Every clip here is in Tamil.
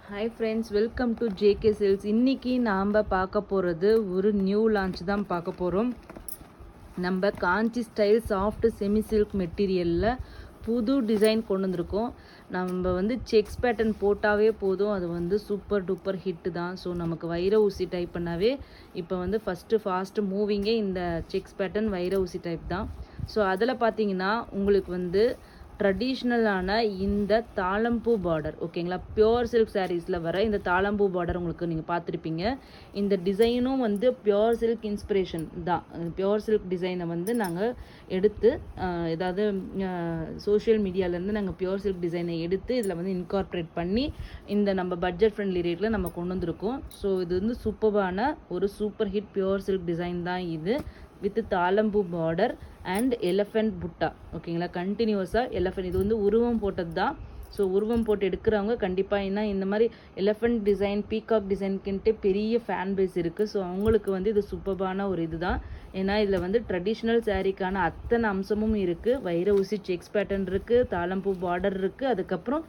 Hi friends, welcome to JK sales. இன்றைக்கி நாம் பார்க்க போகிறது ஒரு நியூ லான்ச் தான் பார்க்க போகிறோம். நம்ம காஞ்சி ஸ்டைல் சாஃப்ட் செமி சில்க் மெட்டீரியலில் புது டிசைன் கொண்டு வந்திருக்கோம். நம்ம செக்ஸ் பேட்டர்ன் போட்டாவே போதும், அது சூப்பர் டூப்பர் ஹிட்டு தான். ஸோ நமக்கு வைர ஊசி டைப் பண்ணாவே இப்போ ஃபாஸ்ட்டு மூவிங்கே இந்த செக்ஸ் பேட்டர்ன் வைர ஊசி டைப் தான். ஸோ அதில் பார்த்தீங்கன்னா உங்களுக்கு ட்ரெடிஷ்னலான இந்த தாளம்பூ பார்டர், ஓகேங்களா, பியோர் சில்க் சாரீஸில் வர இந்த தாளம்பூ பார்டர் உங்களுக்கு நீங்கள் பார்த்துருப்பீங்க. இந்த டிசைனும் பியோர் சில்க் இன்ஸ்பிரேஷன் தான். பியோர் சில்க் டிசைனை நாங்கள் எடுத்து ஏதாவது சோஷியல் மீடியாவிலேருந்து நாங்கள் பியோர் சில்க் டிசைனை எடுத்து இதில் இன்கார்பரேட் பண்ணி இந்த நம்ம பட்ஜெட் ஃப்ரெண்ட்லி ரேட்டில் நம்ம கொண்டு வந்திருக்கோம். ஸோ இது சூப்பரான ஒரு super hit pure silk design தான் இது, வித் தாளம்பூ பார்டர் அண்ட் எலஃபெண்ட் புட்டா, ஓகேங்களா. கண்டினியூஸாக எலஃபெண்ட் இது உருவம் போட்டது தான். ஸோ உருவம் போட்டு எடுக்கிறவங்க கண்டிப்பாக ஏன்னா இந்த மாதிரி எலஃபெண்ட் டிசைன், பீகாக் டிசைனுக்குன்ட்டு பெரிய ஃபேன் பேஸ் இருக்குது. ஸோ அவங்களுக்கு இது சூப்பரான ஒரு இது தான். ஏன்னா இதில் ட்ரெடிஷ்னல் சாரீக்கான அத்தனை அம்சமும் இருக்குது. வைர ஊசி செக்ஸ் பேட்டர்ன் இருக்குது, தாளம்பூ பார்டர் இருக்குது, அதுக்கப்புறம்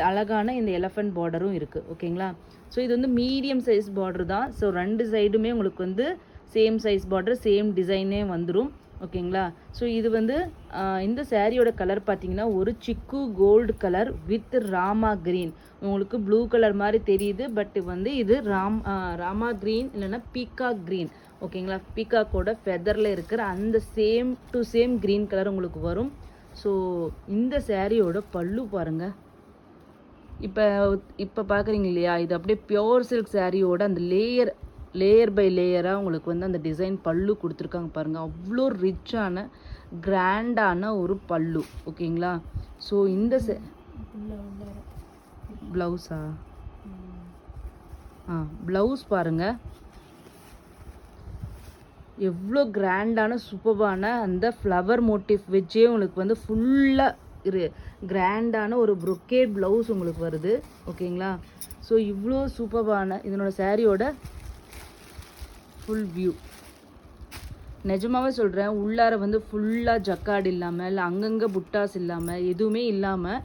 அழகான இந்த எலஃபெண்ட் பார்டரும் இருக்குது, ஓகேங்களா. ஸோ இது மீடியம் சைஸ் பார்டர் தான். ஸோ ரெண்டு சைடுமே உங்களுக்கு சேம் சைஸ் பார்டர், சேம் டிசைனே வந்துடும், ஓகேங்களா. ஸோ இது இந்த சாரியோட கலர் பார்த்தீங்கன்னா ஒரு chikoo gold colour with Rama green. உங்களுக்கு ப்ளூ கலர் மாதிரி தெரியுது, பட் இது ராமா க்ரீன் இல்லைன்னா பீகாக் க்ரீன், ஓகேங்களா. பீகாக்கோட ஃபெதரில் இருக்கிற அந்த same to same green colour உங்களுக்கு வரும். ஸோ இந்த சாரியோட பல்லு பாருங்கள். இப்போ பார்க்குறீங்க இல்லையா, இது அப்படியே பியோர் சில்க் சாரியோட அந்த லேயர் பை லேயராக உங்களுக்கு அந்த டிசைன் பல்லு கொடுத்துருக்காங்க பாருங்கள். அவ்வளோ ரிச்சான கிராண்டான ஒரு பல்லு, ஓகேங்களா. ஸோ இந்த ப்ளவுஸா ப்ளவுஸ் பாருங்கள், எவ்வளோ கிராண்டான சூப்பரான அந்த ஃப்ளவர் மோட்டிவ் வச்சே உங்களுக்கு ஃபுல்லாக கிராண்டான ஒரு ப்ரொக்கேட் ப்ளவுஸ் உங்களுக்கு வருது, ஓகேங்களா. ஸோ இவ்வளோ சூப்பரான இதனோட சாரியோட ஃபுல் வியூ நிஜமாவே சொல்கிறேன். உள்ளார ஃபுல்லாக ஜக்கார்டு இல்லாமல், இல்லை அங்கங்கே புட்டாஸ் இல்லாமல், எதுவுமே இல்லாமல்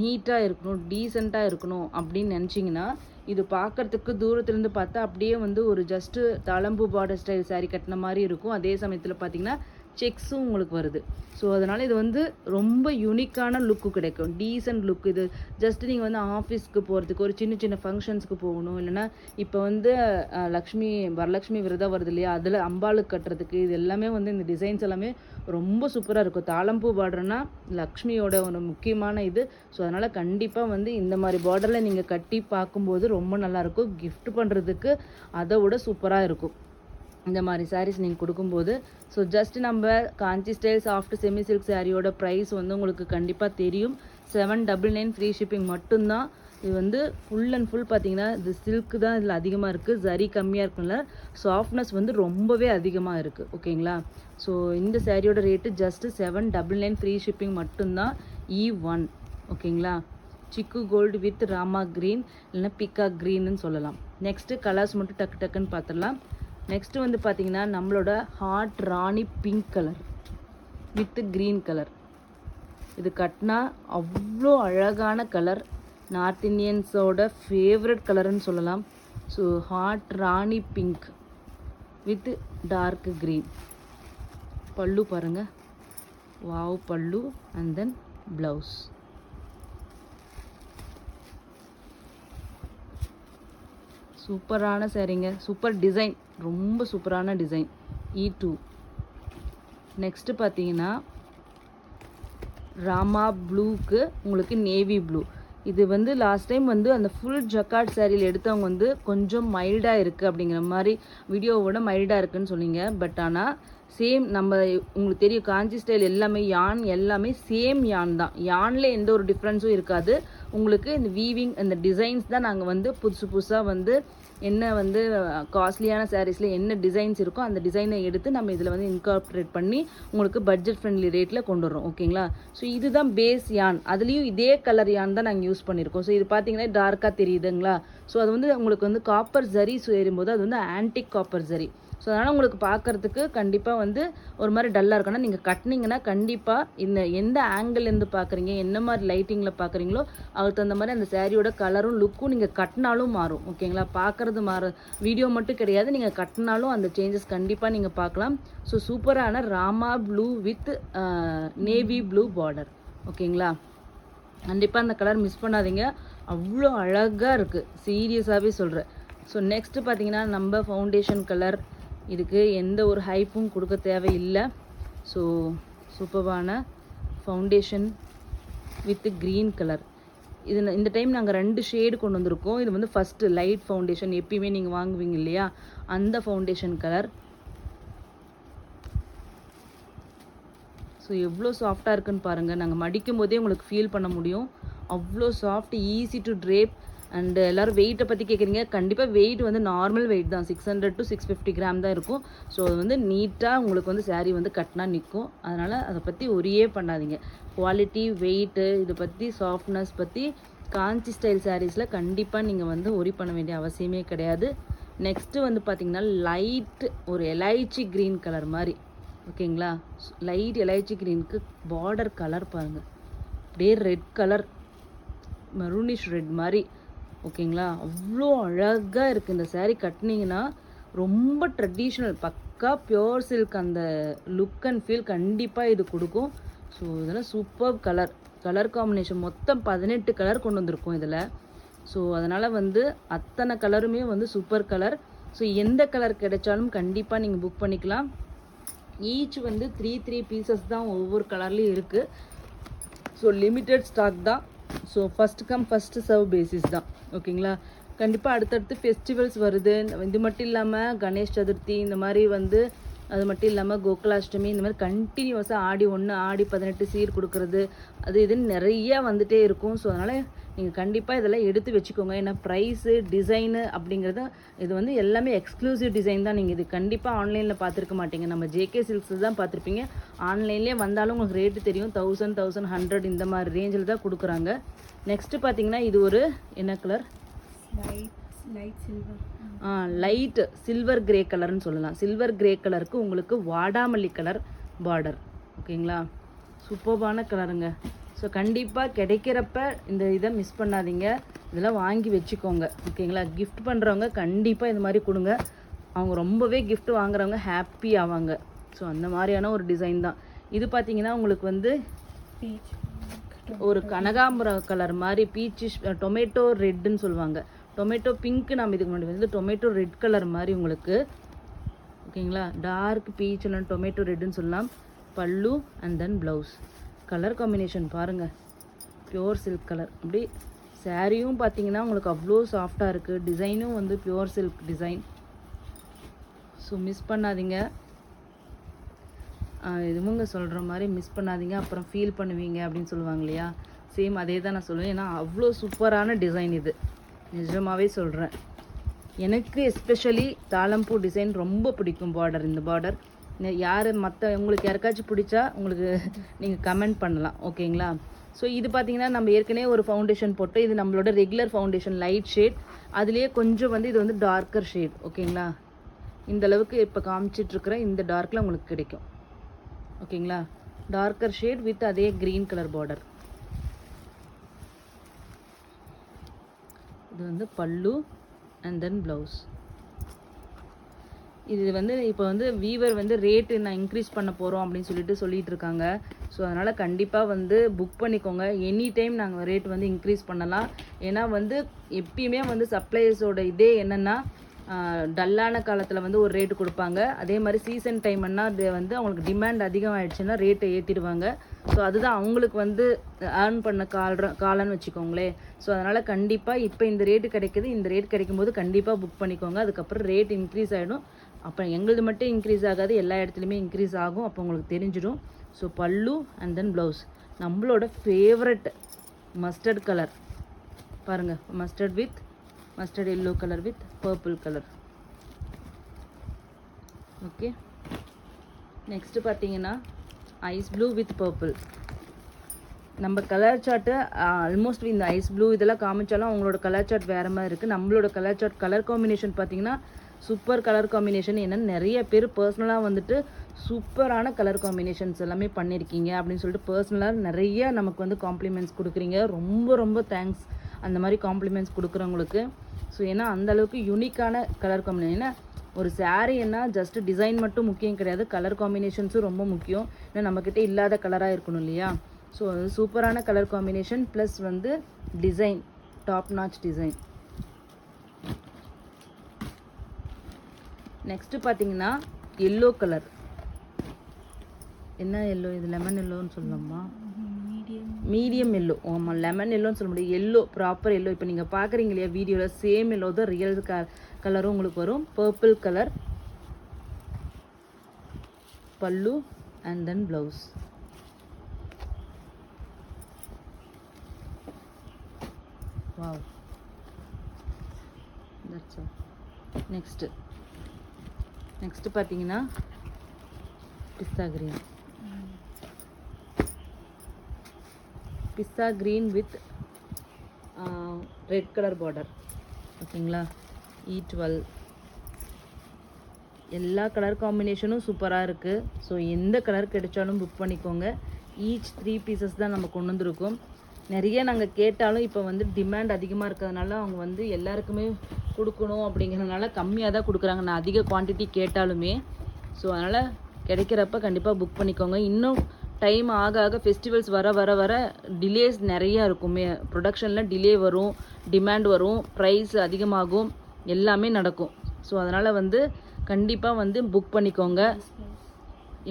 நீட்டாக இருக்கணும், டீசெண்டாக இருக்கணும் அப்படின்னு நினச்சிங்கன்னா இது பார்க்குறதுக்கு தூரத்துலேருந்து பார்த்தா அப்படியே ஒரு ஜஸ்ட்டு தாளம்பூ பார்டர் ஸ்டைல் சாரீ கட்டின மாதிரி இருக்கும். அதே சமயத்தில் பார்த்தீங்கன்னா செக்ஸும் உங்களுக்கு வருது. ஸோ அதனால் இது ரொம்ப யூனிக்கான லுக்கு கிடைக்கும், டீசெண்ட் லுக். இது ஜஸ்ட் நீங்கள் ஆஃபீஸ்க்கு போகிறதுக்கு, ஒரு சின்ன சின்ன ஃபங்க்ஷன்ஸ்க்கு போகணும், இல்லைனா இப்போ வரலட்சுமி விரதம் வருது இல்லையா, அதில் அம்பாளுக்கு கட்டுறதுக்கு இது எல்லாமே இந்த டிசைன்ஸ் எல்லாமே ரொம்ப சூப்பராக இருக்கும். தாளம்பூ பார்டர்னா லக்ஷ்மியோட ஒரு முக்கியமான இது. ஸோ அதனால் கண்டிப்பாக இந்த மாதிரி பார்டரில் நீங்கள் கட்டி பார்க்கும்போது ரொம்ப நல்லாயிருக்கும். கிஃப்ட் பண்ணுறதுக்கு அதை விட சூப்பராக இருக்கும் இந்த மாதிரி சாரீஸ் நீங்கள் கொடுக்கும்போது. ஸோ ஜஸ்ட் நம்ம காஞ்சி ஸ்டைல் சாஃப்ட் செமி சில்க் சாரியோட ப்ரைஸ் உங்களுக்கு கண்டிப்பாக தெரியும். 799 ஃப்ரீ ஷிப்பிங் மட்டும்தான். இது ஃபுல் அண்ட் ஃபுல் பார்த்தீங்கன்னா இது சில்க்கு தான் இதில் அதிகமாக இருக்குது, ஜரி கம்மியாக இருக்குல்ல, சாஃப்ட்னஸ் ரொம்பவே அதிகமாக இருக்குது, ஓகேங்களா. ஸோ இந்த சாரியோட ரேட்டு ஜஸ்ட் 799 ஃப்ரீ ஷிப்பிங் மட்டும்தான். E1, ஓகேங்களா. சிக்கு கோல்டு வித் ராமா க்ரீன் இல்லைன்னா பீகாக் க்ரீன்னு சொல்லலாம். நெக்ஸ்ட்டு கலர்ஸ் மட்டும் டக்கு டக்குன்னு பார்த்துடலாம். நெக்ஸ்ட்டு பார்த்தீங்கன்னா நம்மளோட hot Rani pink colour with green colour. இது கட்டினா அவ்வளோ அழகான கலர், நார்த் இந்தியன்ஸோட ஃபேவரட் கலர்னு சொல்லலாம். So hot Rani pink with dark green. Pallu பாருங்கள், wow pallu. And then blouse. சூப்பரான சாரீங்க, சூப்பர் டிசைன், ரொம்ப சூப்பரான டிசைன். E2. நெக்ஸ்ட்டு பார்த்தீங்கன்னா ராமா ப்ளூக்கு உங்களுக்கு நேவி ப்ளூ. இது லாஸ்ட் டைம் அந்த ஃபுல் ஜக்கார்ட் சாரியில் எடுத்தவங்க கொஞ்சம் மைல்டாக இருக்குது அப்படிங்கிற மாதிரி, வீடியோவோட மைல்டாக இருக்குதுன்னு சொன்னீங்க. பட் ஆனால் சேம் நம்ம உங்களுக்கு தெரியும் காஞ்சி ஸ்டைல் எல்லாமே யான், எல்லாமே சேம் யான் தான். யானில் எந்த ஒரு டிஃப்ரென்ஸும் இருக்காது. உங்களுக்கு இந்த வீவிங் அந்த டிசைன்ஸ் தான் நாங்கள் புதுசு புதுசாக என்ன காஸ்ட்லியான சாரீஸில் என்ன டிசைன்ஸ் இருக்கோ அந்த டிசைனை எடுத்து நம்ம இதில் இன்கார்பரேட் பண்ணி உங்களுக்கு பட்ஜெட் ஃப்ரெண்ட்லி ரேட்டில் கொண்டு வரோம், ஓகேங்களா. ஸோ இதுதான் பேஸ் யான், அதுலேயும் இதே கலர் யான் தான் நாங்கள் யூஸ் பண்ணியிருக்கோம். ஸோ இது பார்த்தீங்கன்னா டார்க்காக தெரியுதுங்களா. ஸோ அது உங்களுக்கு காப்பர் ஜரி சேரும்போது அது ஆன்டிக் காப்பர் ஜரி. ஸோ அதனால் உங்களுக்கு பார்க்குறதுக்கு கண்டிப்பாக வந்து ஒரு மாதிரி டல்லாக இருக்குன்னா நீங்கள் கட்டினீங்கன்னா கண்டிப்பாக இந்த எந்த ஆங்கிள்லேருந்து பார்க்குறீங்க என்ன மாதிரி லைட்டிங்கில் பார்க்குறீங்களோ அதுக்கு தகுந்த மாதிரி அந்த சாரியோட கலரும் லுக்கும் நீங்கள் கட்டினாலும் மாறும். ஓகேங்களா, பார்க்குறது வீடியோ மட்டும் கிடையாது, நீங்கள் கட்டினாலும் அந்த சேஞ்சஸ் கண்டிப்பாக நீங்கள் பார்க்கலாம். ஸோ சூப்பரான Rama blue with navy blue border. ஓகேங்களா, கண்டிப்பாக அந்த கலர் மிஸ் பண்ணாதீங்க, அவ்வளோ அழகாக இருக்குது, சீரியஸாகவே சொல்கிறேன். ஸோ நெக்ஸ்ட்டு பார்த்தீங்கன்னா நம்ம ஃபவுண்டேஷன் கலர். இதுக்கு எந்த ஒரு ஹைப்பும் கொடுக்க தேவையில்லை. ஸோ சூப்பரான ஃபவுண்டேஷன் வித் க்ரீன் கலர். இந்த டைம் நாங்கள் 2 ஷேடு கொண்டு வந்திருக்கோம். இது வந்து ஃபஸ்ட்டு லைட் ஃபவுண்டேஷன், எப்பயுமே நீங்கள் வாங்குவீங்க இல்லையா அந்த ஃபவுண்டேஷன் கலர். ஸோ எவ்வளோ சாஃப்டாக இருக்குன்னு பாருங்கள், நாங்கள் மடிக்கும் போதே உங்களுக்கு ஃபீல் பண்ண முடியும், அவ்வளோ soft, easy to drape. And எல்லோரும் வெயிட்டை பற்றி கேட்குறீங்க, கண்டிப்பாக வெயிட் வந்து நார்மல் வெயிட் தான், 600 to 650 கிராம் தான் இருக்கும். ஸோ அது வந்து நீட்டாக உங்களுக்கு வந்து சாரீ வந்து கட்டினா நிற்கும். அதனால் அதை பற்றி ஒரியே பண்ணாதீங்க. குவாலிட்டி, வெயிட்டு, இதை பற்றி சாஃப்ட்னஸ் பற்றி காஞ்சி ஸ்டைல் சாரீஸில் கண்டிப்பாக நீங்கள் வந்து ஒரி பண்ண வேண்டிய அவசியமே கிடையாது. நெக்ஸ்ட்டு வந்து பார்த்திங்கன்னா லைட் ஒரு எலைச்சி க்ரீன் கலர் மாதிரி. ஓகேங்களா, லைட் எலைச்சி க்ரீனுக்கு பார்டர் கலர் பாருங்கள், அப்படியே ரெட் கலர், மெரூனிஷ் ரெட் மாதிரி. ஓகேங்களா, அவ்வளோ அழகாக இருக்குது இந்த சாரீ. கட்டினீங்கன்னா ரொம்ப ட்ரெடிஷ்னல், பக்கா பியோர் சில்க் அந்த லுக் அண்ட் ஃபீல் கண்டிப்பாக இது கொடுக்கும். ஸோ இதெல்லாம் சூப்பர் கலர் காம்பினேஷன், மொத்தம் 18 கலர் கொண்டு வந்திருக்கோம் இதில். ஸோ அதனால் வந்து அத்தனை கலருமே வந்து சூப்பர் கலர். ஸோ எந்த கலர் கிடைச்சாலும் கண்டிப்பாக நீங்கள் புக் பண்ணிக்கலாம். ஈச் வந்து 3 பீசஸ் தான் ஒவ்வொரு கலர்லேயும் இருக்குது. ஸோ லிமிட்டட் ஸ்டாக் தான். So first come first serve basis தான். ஓகேங்களா, கண்டிப்பாக அடுத்தடுத்து ஃபெஸ்டிவல்ஸ் வருது. இது மட்டும் இல்லாமல் கணேஷ் சதுர்த்தி இந்த மாதிரி வந்து, அது மட்டும் இல்லாமல் கோகுலாஷ்டமி, இந்த மாதிரி கண்டினியூஸாக ஆடி 1 ஆடி 18 சீர் கொடுக்குறது அது இதுன்னு நிறையா வந்துகிட்டே இருக்கும். ஸோ அதனால் நீங்கள் கண்டிப்பாக இதெல்லாம் எடுத்து வச்சுக்கோங்க. ஏன்னா ப்ரைஸு, டிசைனு அப்படிங்கிறது இது வந்து எல்லாமே எக்ஸ்க்ளூசிவ் டிசைன் தான். நீங்கள் இது கண்டிப்பாக ஆன்லைனில் பார்த்துருக்க மாட்டீங்க, நம்ம ஜேகே சில்க்ஸ் தான் பார்த்துருப்பீங்க. ஆன்லைன்லேயே வந்தாலும் உங்களுக்கு ரேட்டு தெரியும், 1000, 1100 இந்த மாதிரி ரேஞ்சில் தான் கொடுக்குறாங்க. நெக்ஸ்ட்டு பார்த்தீங்கன்னா இது ஒரு என்ன கலர், லைட் சில்வர் கிரே கலர்னு சொல்லலாம். சில்வர் கிரே கலருக்கு உங்களுக்கு வாடாமல்லி கலர் பார்டர். ஓகேங்களா, சூப்பர்பான கலருங்க. ஸோ கண்டிப்பாக கிடைக்கிறப்ப இந்த இதை மிஸ் பண்ணாதீங்க, இதெல்லாம் வாங்கி வச்சுக்கோங்க. ஓகேங்களா, கிஃப்ட் பண்ணுறவங்க கண்டிப்பாக இது மாதிரி கொடுங்க, அவங்க ரொம்பவே கிஃப்ட் வாங்குறவங்க ஹாப்பி ஆவாங்க. ஸோ அந்த மாதிரியான ஒரு டிசைன் தான் இது. பார்த்தீங்கன்னா உங்களுக்கு வந்து ஒரு கனகாம்பரம் கலர் மாதிரி, பீச்சு டொமேட்டோ ரெட்டுன்னு சொல்லுவாங்க, டொமேட்டோ பிங்க்கு. நம்ம இதுக்கு முன்னாடி வந்து டொமேட்டோ ரெட் கலர் மாதிரி உங்களுக்கு. ஓகேங்களா, டார்க் பீச் இல்லை டொமேட்டோ ரெட்டுன்னு சொல்லலாம். பல்லு and then blouse. Colour combination பாருங்கள், பியோர் சில்க் கலர். அப்படி சாரியும் பார்த்தீங்கன்னா உங்களுக்கு அவ்வளோ சாஃப்டாக இருக்குது, டிசைனும் வந்து pure silk design. So miss பண்ணாதீங்க, இதுவுங்க சொல்கிற மாதிரி மிஸ் பண்ணாதீங்க, அப்புறம் ஃபீல் பண்ணுவீங்க அப்படின்னு சொல்லுவாங்க இல்லையா, சேம் அதே தான் நான் சொல்லுவேன். ஏன்னா அவ்வளோ சூப்பரான டிசைன் இது, நிஜமாகவே சொல்கிறேன். எனக்கு எஸ்பெஷலி தாளம்பூ டிசைன் ரொம்ப பிடிக்கும். பார்டர், இந்த பார்டர் யார் உங்களுக்கு யாருக்காச்சும் பிடிச்சா உங்களுக்கு நீங்கள் கமெண்ட் பண்ணலாம். ஓகேங்களா, ஸோ இது பார்த்தீங்கன்னா நம்ம ஏற்கனவே ஒரு ஃபவுண்டேஷன் போட்டு, இது நம்மளோட ரெகுலர் ஃபவுண்டேஷன் லைட் ஷேட், அதுலேயே கொஞ்சம் வந்து இது வந்து டார்க்கர் ஷேட். ஓகேங்களா, இந்த அளவுக்கு இப்போ காமிச்சிட்ருக்கிற இந்த டார்க்கில் உங்களுக்கு கிடைக்கும். ஓகேங்களா, டார்க்கர் ஷேட் வித் அதே க்ரீன் கலர் பார்டர். இது வந்து பல்லு அண்ட் தென் ப்ளவுஸ். இது வந்து இப்போ வந்து வீவர் வந்து ரேட்டு நான் இன்க்ரீஸ் பண்ண போகிறோம் அப்படின்னு சொல்லிட்டு இருக்காங்க. ஸோ அதனால் கண்டிப்பாக வந்து புக் பண்ணிக்கோங்க. எனி டைம் நாங்கள் ரேட் வந்து இன்க்ரீஸ் பண்ணலாம். ஏன்னா வந்து எப்பயுமே வந்து சப்ளையர்ஸோட இதே என்னென்னா, டல்லான காலத்தில் வந்து ஒரு ரேட்டு கொடுப்பாங்க, அதே மாதிரி சீசன் டைம்னா அது வந்து அவங்களுக்கு டிமாண்ட் அதிகமாகிடுச்சுன்னா ரேட்டை ஏற்றிடுவாங்க. ஸோ அதுதான் அவங்களுக்கு வந்து ஏர்ன் பண்ண காலன்னு வச்சுக்கோங்களேன். ஸோ அதனால் கண்டிப்பாக இப்போ இந்த ரேட்டு கிடைக்குது, இந்த ரேட் கிடைக்கும்போது கண்டிப்பாக புக் பண்ணிக்கோங்க. அதுக்கப்புறம் ரேட் இன்க்ரீஸ் ஆகிடும். அப்போ எங்களது மட்டும் இன்க்ரீஸ் ஆகாது, எல்லா இடத்துலையுமே இன்க்ரீஸ் ஆகும், அப்போ உங்களுக்கு தெரிஞ்சிடும். ஸோ பல்லு அண்ட் தென் ப்ளவுஸ். நம்மளோட ஃபேவரட் மஸ்டர்ட் கலர் பாருங்கள், mustard yellow colour with purple colour. Okay, next பார்த்தீங்கன்னா ஐஸ் ப்ளூ வித் பர்பிள். நம்ம கலர் சார்ட்டு ஆல்மோஸ்ட் இந்த ஐஸ் ப்ளூ இதெல்லாம் காமிச்சாலும் அவங்களோட கலர் சார்ட் வேறு மாதிரி இருக்குது. நம்மளோட கலர் சார்ட் கலர் காம்பினேஷன் பார்த்தீங்கன்னா சூப்பர் கலர் காம்பினேஷன். ஏன்னா நிறைய பேர் பர்சனலாக வந்துட்டு சூப்பரான கலர் காம்பினேஷன்ஸ் எல்லாமே பண்ணியிருக்கீங்க அப்படின்னு சொல்லிட்டு பர்சனலாக நிறைய நமக்கு வந்து காம்ப்ளிமெண்ட்ஸ் கொடுக்குறீங்க. ரொம்ப ரொம்ப தேங்க்ஸ் அந்த மாதிரி காம்ப்ளிமெண்ட்ஸ் கொடுக்குறவங்களுக்கு. ஸோ ஏன்னா அந்தளவுக்கு யூனிக்கான கலர் காம்பினேஷன். ஏன்னா ஒரு சாரீன்னா ஜஸ்ட் டிசைன் மட்டும் முக்கியம் கிடையாது, கலர் காம்பினேஷன்ஸும் ரொம்ப முக்கியம். ஏன்னா நம்மக்கிட்ட இல்லாத கலராக இருக்கணும் இல்லையா. ஸோ சூப்பரான கலர் காம்பினேஷன் ப்ளஸ் வந்து design, top notch design. Next பார்த்தீங்கன்னா எல்லோ கலர். என்ன எல்லோ இது? லெமன் எல்லோன்னு சொல்லலாமா? Medium yellow. ஆமாம், லெமன் எல்லோன்னு சொல்ல முடியும். Yellow, proper yellow. இப்போ நீங்கள் பார்க்குறீங்க இல்லையா வீடியோவில், சேம் எல்லோ தான் ரியல் கலரும் உங்களுக்கு வரும். Purple colour pallu and then blouse. Wow, that's all. Next பார்த்தீங்கன்னா pista green. Pista green with red colour border. ஓகேங்களா, E12. எல்லா கலர் காம்பினேஷனும் சூப்பராக இருக்குது. ஸோ எந்த கலர் கிடைச்சாலும் புக் பண்ணிக்கோங்க. ஈச் 3 பீசஸ் தான் நம்ம கொண்டு வந்திருக்கோம். நிறைய நாங்கள் கேட்டாலும் இப்போ வந்து டிமாண்ட் அதிகமாக இருக்கிறதுனால அவங்க வந்து எல்லாருக்குமே கொடுக்கணும் அப்படிங்கிறதுனால கம்மியாக தான் கொடுக்குறாங்க, நான் அதிக குவான்டிட்டி கேட்டாலுமே. ஸோ அதனால் கிடைக்கிறப்ப கண்டிப்பாக புக் பண்ணிக்கோங்க. இன்னும் டைம் ஆக ஆக ஃபெஸ்டிவல்ஸ் வர வர வர டிலேஸ் நிறையா இருக்குமே. ப்ரொடக்ஷனில் டிலே வரும், டிமாண்ட் வரும், ப்ரைஸ் அதிகமாகும், எல்லாமே நடக்கும். ஸோ அதனால் வந்து கண்டிப்பாக வந்து புக் பண்ணிக்கோங்க.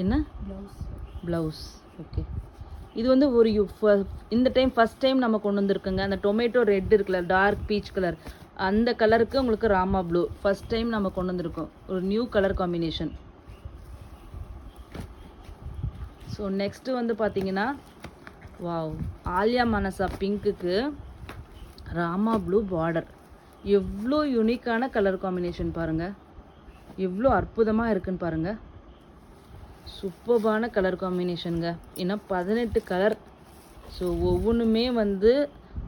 என்ன ப்ளவுஸ்? ஓகே, இது வந்து ஒரு இந்த டைம் ஃபஸ்ட் டைம் நம்ம கொண்டு வந்திருக்கோங்க. அந்த டொமேட்டோ ரெட் இருக்குல்ல, டார்க் பீச் கலர், அந்த கலருக்கு உங்களுக்கு ராமா ப்ளூ ஃபஸ்ட் டைம் நம்ம கொண்டு வந்திருக்கோம். ஒரு new colour combination. So next வந்து பார்த்தீங்கன்னா வாவ், ஆலியா மனசா பிங்க்குக்கு ராமா ப்ளூ பார்டர். எவ்வளோ யூனிக்கான கலர் காம்பினேஷன் பாருங்கள், எவ்வளோ அற்புதமாக இருக்குன்னு பாருங்கள். சூப்பர்பான கலர் காம்பினேஷனுங்க. ஏன்னா 18 கலர். ஸோ ஒவ்வொன்றுமே வந்து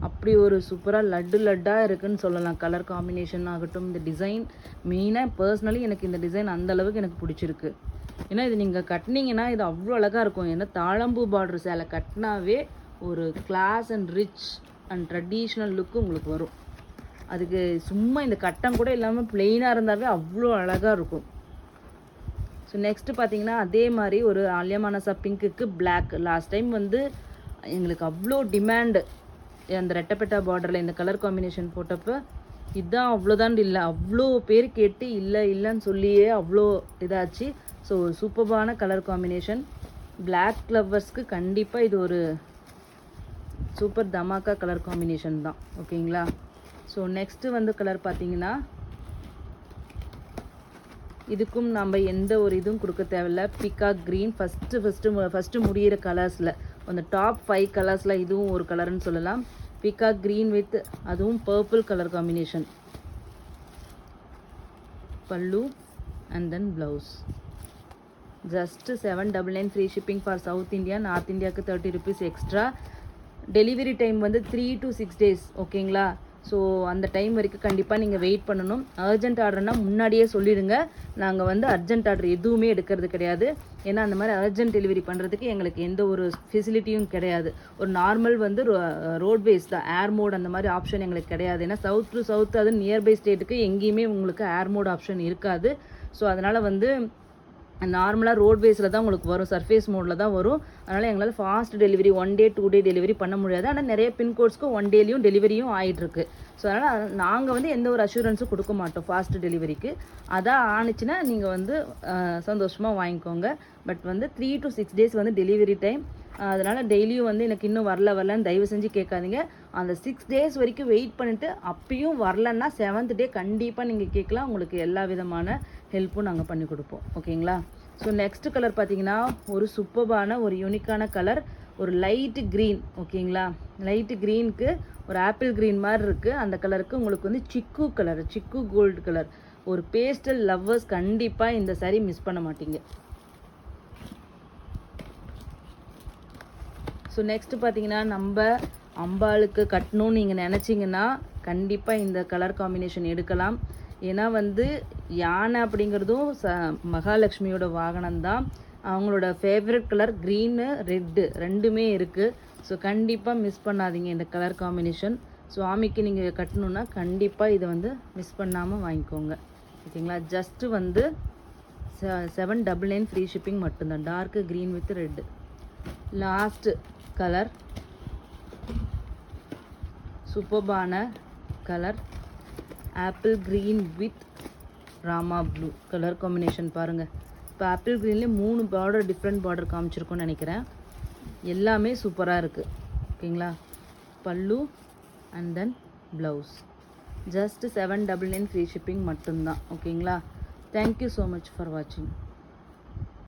அப்படி ஒரு சூப்பராக லட்டாக இருக்குதுன்னு சொல்லலாம். கலர் காம்பினேஷன் ஆகட்டும், இந்த டிசைன் மெயினாக பர்சனலி எனக்கு இந்த டிசைன் அந்தளவுக்கு எனக்கு பிடிச்சிருக்கு. ஏன்னா இது நீங்கள் கட்டினீங்கன்னா இது அவ்வளோ அழகாக இருக்கும். ஏன்னா தாழம்பூ பார்டர் சேலை கட்டினாவே ஒரு class and rich and traditional look உங்களுக்கு வரும். அதுக்கு சும்மா இந்த கட்டம் கூட இல்லாமல் பிளெயினாக இருந்தாவே அவ்வளோ அழகாக இருக்கும். ஸோ நெக்ஸ்ட்டு பார்த்தீங்கன்னா அதே மாதிரி ஒரு ஆலியா மனசா பிங்க்குக்கு பிளாக். லாஸ்ட் டைம் வந்து எங்களுக்கு அவ்வளோ டிமாண்டு அந்த ரெட்டப்பெட்டா பார்டரில் இந்த கலர் காம்பினேஷன் போட்டப்போ இதுதான் அவ்வளோதான் இல்லை, அவ்வளோ பேர் கேட்டு இல்லைன்னு சொல்லியே அவ்வளோ இதாச்சு. ஸோ சூப்பர்பான கலர் காம்பினேஷன். பிளாக் லவ்வர்ஸ்க்கு கண்டிப்பாக இது ஒரு சூப்பர் தமாக்கா கலர் காம்பினேஷன் தான். ஓகேங்களா. ஸோ நெக்ஸ்ட்டு வந்து கலர் பார்த்தீங்கன்னா இதுக்கும் நம்ம எந்த ஒரு இதுவும் கொடுக்க தேவையில்ல. பிகாக் க்ரீன் ஃபஸ்ட்டு முடிகிற கலர்ஸில் அந்த டாப் 5 கலர்ஸில் இதுவும் ஒரு கலர்னு சொல்லலாம். பிகாக் க்ரீன் வித் அதுவும் பர்பிள் கலர் காம்பினேஷன். பல்லு and then blouse. Just 799 free shipping for south India. North இந்தியாவுக்கு 30 ருபீஸ் எக்ஸ்ட்ரா. டெலிவரி டைம் வந்து 3 to 6 days. ஓகேங்களா. ஸோ அந்த டைம் வரைக்கும் கண்டிப்பாக நீங்கள் வெயிட் பண்ணணும். அர்ஜென்ட் ஆர்டர்னால் முன்னாடியே சொல்லிடுங்க. நாங்கள் வந்து அர்ஜென்ட் ஆர்டர் எதுவுமே எடுக்கிறது கிடையாது. ஏன்னா அந்த மாதிரி அர்ஜென்ட் டெலிவரி பண்ணுறதுக்கு எங்களுக்கு எந்த ஒரு ஃபெசிலிட்டியும் கிடையாது. ஒரு நார்மல் வந்து ரோட்வேஸ் தான், ஏர் மோட் அந்த மாதிரி ஆப்ஷன் எங்களுக்கு கிடையாது. ஏன்னா சவுத் டு சவுத் அது நியர்பை ஸ்டேட்டுக்கு எங்கேயுமே உங்களுக்கு ஏர் மோட் ஆப்ஷன் இருக்காது. ஸோ அதனால் வந்து நார்மலாக ரோட்வேஸில் தான் உங்களுக்கு வரும், சர்ஃபேஸ் மோடில் தான் வரும். அதனால் எங்களால் fast delivery 1 day 2 day delivery பண்ண முடியாது. ஆனால் நிறைய பின்கோட்ஸ்க்கு 1 dayலையும் டெலிவரியும் ஆகிட்டுருக்கு. ஸோ அதனால் நாங்கள் வந்து எந்த ஒரு அஷூரன்ஸும் கொடுக்க மாட்டோம் ஃபாஸ்ட் டெலிவரிக்கு. அதான் ஆனிச்சுன்னா நீங்கள் வந்து சந்தோஷமாக வாங்கிக்கோங்க. பட் வந்து 3 to 6 days வந்து டெலிவரி டைம். அதனால் டெய்லியும் வந்து எனக்கு இன்னும் வரலன்னு தயவு செஞ்சு கேட்காதீங்க. அந்த 6 days வரைக்கும் வெயிட் பண்ணிவிட்டு அப்பயும் வரலன்னா 7th day கண்டிப்பாக நீங்கள் கேட்கலாம். உங்களுக்கு எல்லா விதமான ஹெல்ப்பும் நாங்கள் பண்ணி கொடுப்போம். ஓகேங்களா. ஸோ நெக்ஸ்ட் கலர் பார்த்தீங்கன்னா ஒரு சூப்பர்பான ஒரு யூனிக்கான கலர், ஒரு லைட் க்ரீன். ஓகேங்களா. லைட் க்ரீனுக்கு ஒரு ஆப்பிள் க்ரீன் மாதிரி இருக்குது. அந்த கலருக்கு உங்களுக்கு வந்து சிக்கு கலர், சிக்கு கோல்டு கலர். ஒரு பேஸ்டல் லவ்வர்ஸ் கண்டிப்பாக இந்த சாரீ மிஸ் பண்ண மாட்டீங்க. ஸோ நெக்ஸ்ட்டு பார்த்தீங்கன்னா நம்ம அம்பாளுக்கு கட்டணும்னு நீங்கள் நினச்சிங்கன்னா கண்டிப்பாக இந்த கலர் காம்பினேஷன் எடுக்கலாம். ஏன்னா வந்து யானை அப்படிங்கிறதும் மகாலட்சுமியோட வாகனம் தான். அவங்களோட ஃபேவரட் கலர் க்ரீனு ரெட்டு ரெண்டுமே இருக்குது. ஸோ கண்டிப்பாக மிஸ் பண்ணாதீங்க இந்த கலர் காம்பினேஷன். சுவாமிக்கு நீங்கள் கட்டணுன்னா கண்டிப்பாக இதை வந்து மிஸ் பண்ணாமல் வாங்கிக்கோங்க. ஓகேங்களா? ஜஸ்ட்டு வந்து 799 ஃப்ரீ ஷிப்பிங் மட்டும்தான். Dark green with red. Last colour சூப்பர்பான colour apple green with Rama blue colour combination பாருங்கள். இப்போ ஆப்பிள் க்ரீன்லேயே 3 பார்டர் டிஃப்ரெண்ட் பார்டர் காமிச்சிருக்கோன்னு நினைக்கிறேன். எல்லாமே சூப்பராக இருக்குது. ஓகேங்களா? Pallu and then blouse. Just 799 free shipping மட்டும்தான். ஓகேங்களா? தேங்க்யூ ஸோ மச் ஃபார் வாட்சிங்.